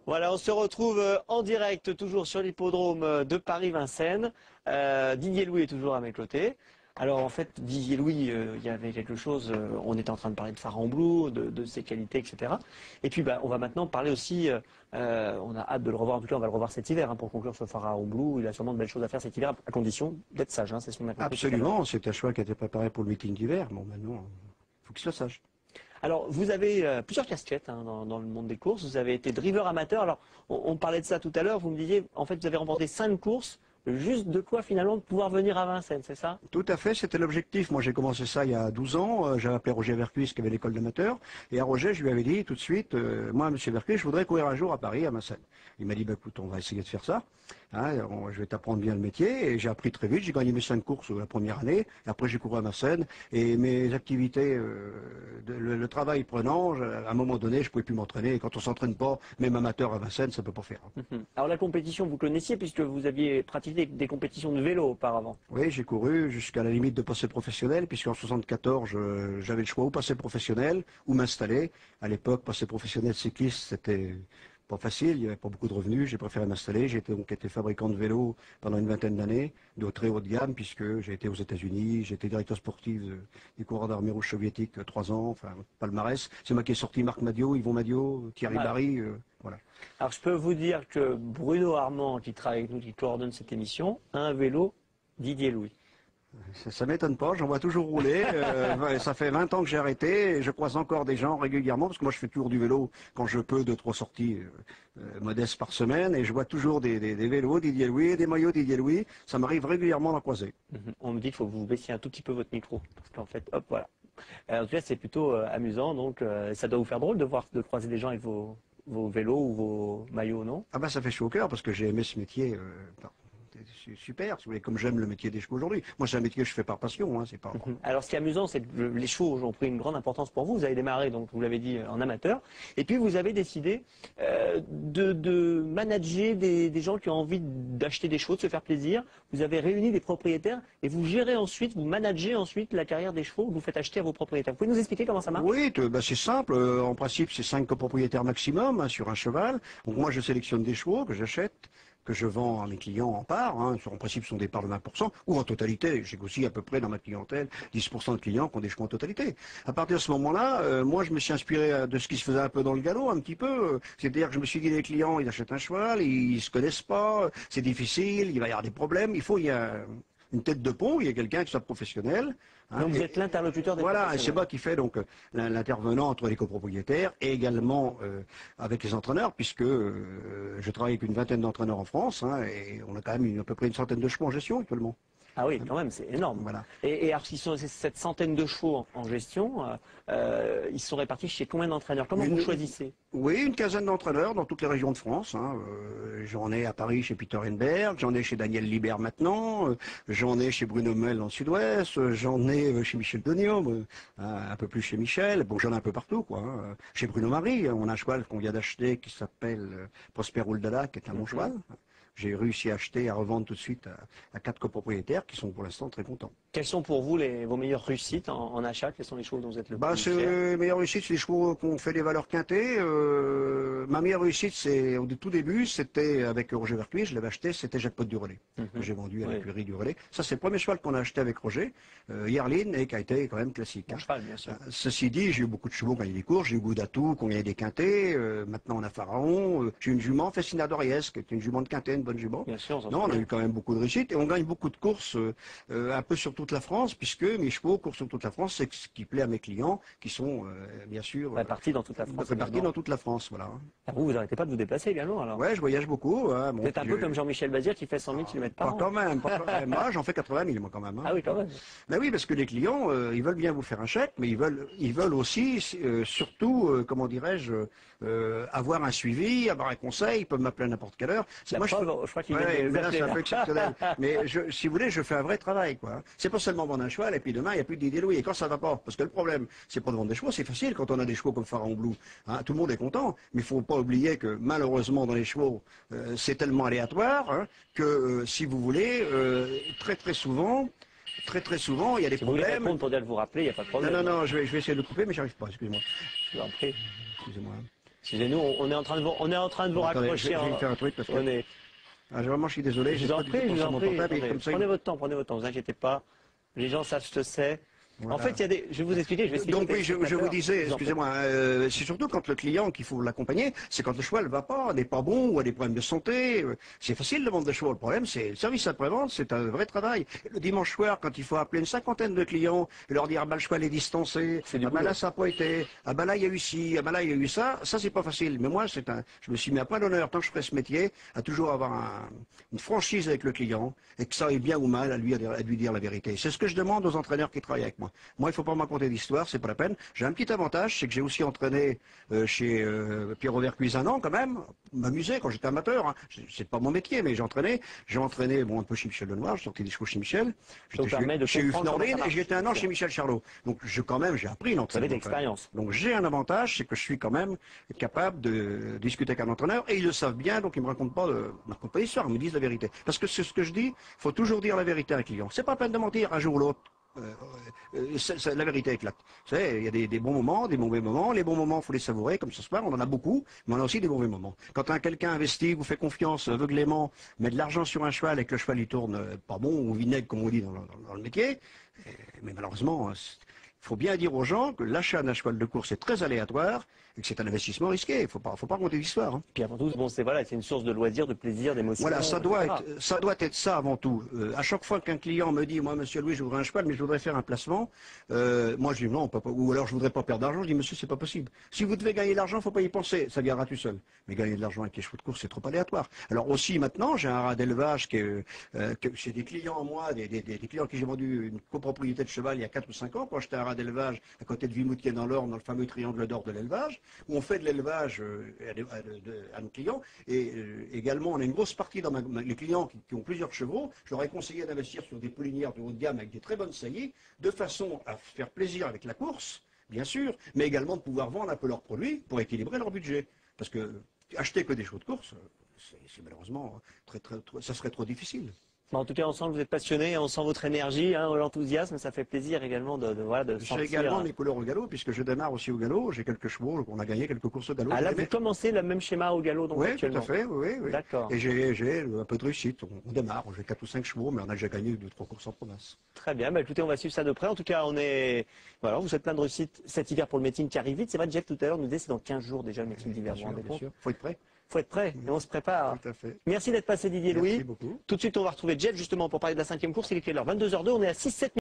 Voilà, on se retrouve en direct, toujours sur l'hippodrome de Paris-Vincennes. Didier Louis est toujours à mes côtés. Alors en fait, Didier Louis, il y avait quelque chose, on était en train de parler de Pharaon Blue, de ses qualités, etc. Et puis on va maintenant parler aussi, on a hâte de le revoir, en tout cas on va le revoir cet hiver pour conclure ce Pharaon Blue. Il a sûrement de belles choses à faire cet hiver, à condition d'être sage, c'est ce qu'on a compris. Absolument, c'est un choix qui a été préparé pour le meeting d'hiver. Bon, maintenant, il faut qu'il soit sage. Alors, vous avez plusieurs casquettes dans le monde des courses. Vous avez été driver amateur. Alors, on parlait de ça tout à l'heure. Vous me disiez, en fait, vous avez remporté 5 courses. Juste de quoi, finalement, pouvoir venir à Vincennes, c'est ça? Tout à fait, c'était l'objectif. Moi, j'ai commencé ça il y a 12 ans. J'avais appelé Roger Vercuis, qui avait l'école d'amateurs. Et à Roger, je lui avais dit tout de suite, moi, monsieur Vercuis, je voudrais courir un jour à Paris, à Vincennes. Il m'a dit, écoute, on va essayer de faire ça. Je vais t'apprendre bien le métier. Et j'ai appris très vite. J'ai gagné mes 5 courses la première année. Et après, j'ai couru à Vincennes. Et mes activités, le travail prenant, à un moment donné, je pouvais plus m'entraîner. Et quand on s'entraîne pas, même amateur à Vincennes, ça peut pas faire. Alors, la compétition, vous connaissiez, puisque vous aviez pratiqué des compétitions de vélo auparavant. Oui, j'ai couru jusqu'à la limite de passer professionnel, puisqu'en 74, j'avais le choix ou passer professionnel ou m'installer. À l'époque, passer professionnel cycliste, c'était pas facile, il n'y avait pas beaucoup de revenus, j'ai préféré m'installer. J'ai donc été fabricant de vélos pendant une vingtaine d'années, de très haut de gamme, puisque j'ai été aux États-Unis, j'ai été directeur sportif des coureurs d'armée rouge soviétique 3 ans, enfin, palmarès. C'est moi qui ai sorti Marc Madio, Yvon Madio, Thierry Barry, voilà. Alors, je peux vous dire que Bruno Armand, qui travaille avec nous, qui coordonne cette émission, a un vélo Didier Louis. Ça m'étonne pas, j'en vois toujours rouler. Ça fait 20 ans que j'ai arrêté et je croise encore des gens régulièrement, parce que moi je fais toujours du vélo quand je peux, 2-3 sorties modestes par semaine, et je vois toujours des vélos Didier Louis, des maillots Didier Louis. Ça m'arrive régulièrement d'en croiser. On me dit qu'il faut que vous baissiez un tout petit peu votre micro, parce qu'en fait, hop, voilà. En tout cas, c'est plutôt amusant, donc ça doit vous faire drôle de croiser des gens avec vos vélos ou vos maillots, non? Ah bah ça fait chaud au cœur, parce que j'ai aimé ce métier. C'est super, si vous voulez, comme j'aime le métier des chevaux aujourd'hui. Moi, c'est un métier que je fais par passion, c'est pas... Alors, ce qui est amusant, c'est que les chevaux ont pris une grande importance pour vous. Vous avez démarré, donc, vous l'avez dit, en amateur. Et puis, vous avez décidé de manager des gens qui ont envie d'acheter des chevaux, de se faire plaisir. Vous avez réuni des propriétaires et vous gérez ensuite, vous managez ensuite la carrière des chevaux que vous faites acheter à vos propriétaires. Vous pouvez nous expliquer comment ça marche? Oui, c'est simple. En principe, c'est 5 copropriétaires maximum sur un cheval. Donc, moi, je sélectionne des chevaux que j'achète, que je vends à mes clients en part, en principe ce sont des parts de 20%, ou en totalité. J'ai aussi à peu près dans ma clientèle 10% de clients qui ont des chevaux en totalité. À partir de ce moment-là, moi je me suis inspiré de ce qui se faisait un peu dans le galop, un petit peu. C'est-à-dire que je me suis dit, les clients, ils achètent un cheval, ils se connaissent pas, c'est difficile, il va y avoir des problèmes, il y a une tête de pont, il y a quelqu'un qui soit professionnel. Donc vous êtes l'interlocuteur des Voilà, et c'est moi qui fais donc l'intervenant entre les copropriétaires et également avec les entraîneurs, puisque je travaille avec une vingtaine d'entraîneurs en France, et on a quand même à peu près une centaine de chevaux en gestion actuellement. Ah oui, quand même, c'est énorme. Voilà. Et alors, s'ils sont cette centaine de chevaux en gestion, ils sont répartis chez combien d'entraîneurs? Comment vous choisissez? Oui, une quinzaine d'entraîneurs dans toutes les régions de France. J'en ai à Paris chez Peter Henberg, j'en ai chez Daniel Libert maintenant, j'en ai chez Bruno Mel dans le Sud-Ouest, j'en ai chez Michel Denium, un peu plus chez Michel. Bon, j'en ai un peu partout, quoi. Chez Bruno Marie, on a un cheval qu'on vient d'acheter qui s'appelle Prosper Oldala, qui est un bon cheval. J'ai réussi à acheter, à revendre tout de suite à 4 copropriétaires qui sont pour l'instant très contents. Quelles sont pour vous vos meilleures réussites en achat? Quels sont les chevaux dont vous êtes le plus fier? Les meilleures réussites, c'est les chevaux qui ont fait des valeurs quintées. Ma meilleure réussite, c'est au tout début, c'était avec Roger Vercuis, je l'avais acheté, c'était Jacques Pot du Relais, que j'ai vendu à l'écurie du Relais. Ça, c'est le premier cheval qu'on a acheté avec Roger, Yerlin, et qui a été quand même classique. Bon cheval, bien sûr. Ceci dit, j'ai eu beaucoup de chevaux qui ont gagné des courses, j'ai eu Goudatou, qui ont gagné des quintés, maintenant on a Pharaon, j'ai une jument, Fessina Doriès, qui est une jument de quintet, une bonne jument. Bien sûr, non, on a eu quand même beaucoup de réussites, et on gagne beaucoup de courses, un peu sur toute la France, puisque mes chevaux courent sur toute la France, c'est ce qui plaît à mes clients, qui sont bien sûr répartis dans toute la France. Répartis dans toute la France, voilà. Ah, vous n'arrêtez pas de vous déplacer également, alors? Ouais, je voyage beaucoup. Vous êtes un peu comme Jean-Michel Bazir qui fait 100 000 km par an. Pas quand même. Moi, j'en fais 80 000, moi, quand même. Ah oui, quand même. Ben oui, parce que les clients, ils veulent bien vous faire un chèque, mais ils veulent aussi, surtout, comment dirais-je, avoir un suivi, avoir un conseil. Ils peuvent m'appeler à n'importe quelle heure. Je crois qu'il c'est un peu exceptionnel. Mais si vous voulez, je fais un vrai travail, quoi. C'est pas seulement vendre un cheval et puis demain il n'y a plus de Didier Louis. Et quand ça va pas, parce que le problème, c'est pas de vendre des chevaux, c'est facile quand on a des chevaux comme Pharaon Blue. Tout le monde est content, mais il faut pas oublier que malheureusement dans les chevaux, c'est tellement aléatoire que si vous voulez, très souvent, il y a des problèmes. Si vous voulez répondre pour dire de vous rappeler, il n'y a pas de problème. Non, je vais essayer de le couper, mais j'arrive pas. Excusez-moi. Je vous en prie. Excusez-moi. Excusez-nous, on est en train de vous Attendez, raccrocher. je vais faire un truc parce que On est... vraiment, je suis désolé. Je vous en prie, je vous en prie. Portable, et Attendez, comme ça, prenez votre temps, vous inquiétez pas. Les gens savent ce que c'est. voilà. En fait, il y a des. Je vais vous expliquer. Je vais expliquer Donc oui, je vous disais, Je vous en prie. excusez-moi, c'est surtout quand le client qu'il faut l'accompagner, c'est quand le cheval va pas, n'est pas bon ou a des problèmes de santé. C'est facile de vendre des chevaux. Le problème, c'est le service après-vente, c'est un vrai travail. Le dimanche soir, quand il faut appeler une cinquantaine de clients et leur dire ah bah, le cheval est distancé, C'est du ah bah boulot. là ça n'a pas été, ah bah là il y a eu ci, ah bah là il y a eu ça c'est pas facile. Mais moi, je me suis mis à point d'honneur tant que je ferai ce métier, à toujours avoir une franchise avec le client et que ça aille bien ou mal à lui dire la vérité. C'est ce que je demande aux entraîneurs qui travaillent avec moi. Moi, il faut pas raconter d'histoire, c'est pas la peine. J'ai un petit avantage, c'est que j'ai aussi entraîné chez Pierre-Robert Cuise un an quand même, m'amuser quand j'étais amateur. Hein. C'est pas mon métier, mais j'ai entraîné bon, un peu chez Michel Lenoir, je sortais des chevaux chez Michel. Ça vous permet de Chez Huff comprendre comment ça Nordine et marche. j'étais un an chez Michel Charlot. Donc quand même, j'ai appris Vous avez l'entraînement. de l'expérience. Donc j'ai un avantage, c'est que je suis quand même capable de discuter avec un entraîneur et ils le savent bien, donc ils me racontent pas d'histoire, ils me disent la vérité. Parce que c'est ce que je dis, il faut toujours dire la vérité à un client. C'est pas la peine de mentir un jour ou l'autre. La vérité éclate. Vous savez, il y a des bons moments, des mauvais moments. Les bons moments, il faut les savourer, comme ce soir, on en a beaucoup, mais on a aussi des mauvais moments. Quand quelqu'un investit, vous fait confiance aveuglément, met de l'argent sur un cheval et que le cheval il tourne pas bon, ou vinaigre, comme on dit dans le métier, mais malheureusement, il faut bien dire aux gens que l'achat d'un cheval de course est très aléatoire et que c'est un investissement risqué. Il ne faut pas raconter d'histoire. Hein. Puis avant tout, bon, c'est une source de loisirs, de plaisir, d'émotion. Voilà, ça doit etc. être ça avant tout. À chaque fois qu'un client me dit, moi, monsieur Louis, je voudrais un cheval, mais je voudrais faire un placement, moi, je dis non, on peut pas, ou alors je voudrais pas perdre d'argent. Je dis, monsieur, c'est pas possible. Si vous devez gagner de l'argent, faut pas y penser, ça viendra tout seul. Mais gagner de l'argent avec les chevaux de course, c'est trop aléatoire. Alors aussi, maintenant, j'ai un rat d'élevage que c'est des clients à moi, des clients qui j'ai vendu une copropriété de cheval il y a 4 ou 5 ans, quand j'étais un rat d'élevage à côté de Vimoutier dans l'Orne, dans le fameux triangle d'or de l'élevage, où on fait de l'élevage à nos clients. Et également, on a une grosse partie dans les clients qui ont plusieurs chevaux. Je leur ai conseillé d'investir sur des poulinières de haut de gamme avec des très bonnes saillies, de façon à faire plaisir avec la course, bien sûr, mais également de pouvoir vendre un peu leurs produits pour équilibrer leur budget. Parce que acheter que des chevaux de course, c'est malheureusement ça serait trop difficile. En tout cas, on sent que vous êtes passionné, on sent votre énergie, hein, l'enthousiasme, ça fait plaisir également de J'ai sentir. également mes couleurs au galop, puisque je démarre aussi au galop. J'ai quelques chevaux, on a gagné quelques courses au galop. Ah là, vous commencez le même schéma au galop donc Oui, tout actuellement. à fait, oui. D'accord. Et j'ai un peu de réussite. On démarre, j'ai 4 ou 5 chevaux, mais on a déjà gagné 2 ou 3 courses en province. Très bien, bah, écoutez, on va suivre ça de près. En tout cas, voilà, vous souhaite plein de réussite cet hiver pour le meeting qui arrive vite. C'est vrai, Jeff tout à l'heure nous disait c'est dans 15 jours déjà le meeting d'hiver. Vous vous rendez compte ? Faut être prêt. Faut être prêt, et on se prépare. Tout à fait. Merci d'être passé Didier Merci Louis. beaucoup. Tout de suite, on va retrouver Jeff justement pour parler de la 5e course. Il est quelle heure ? 22h02, on est à 6-7 minutes.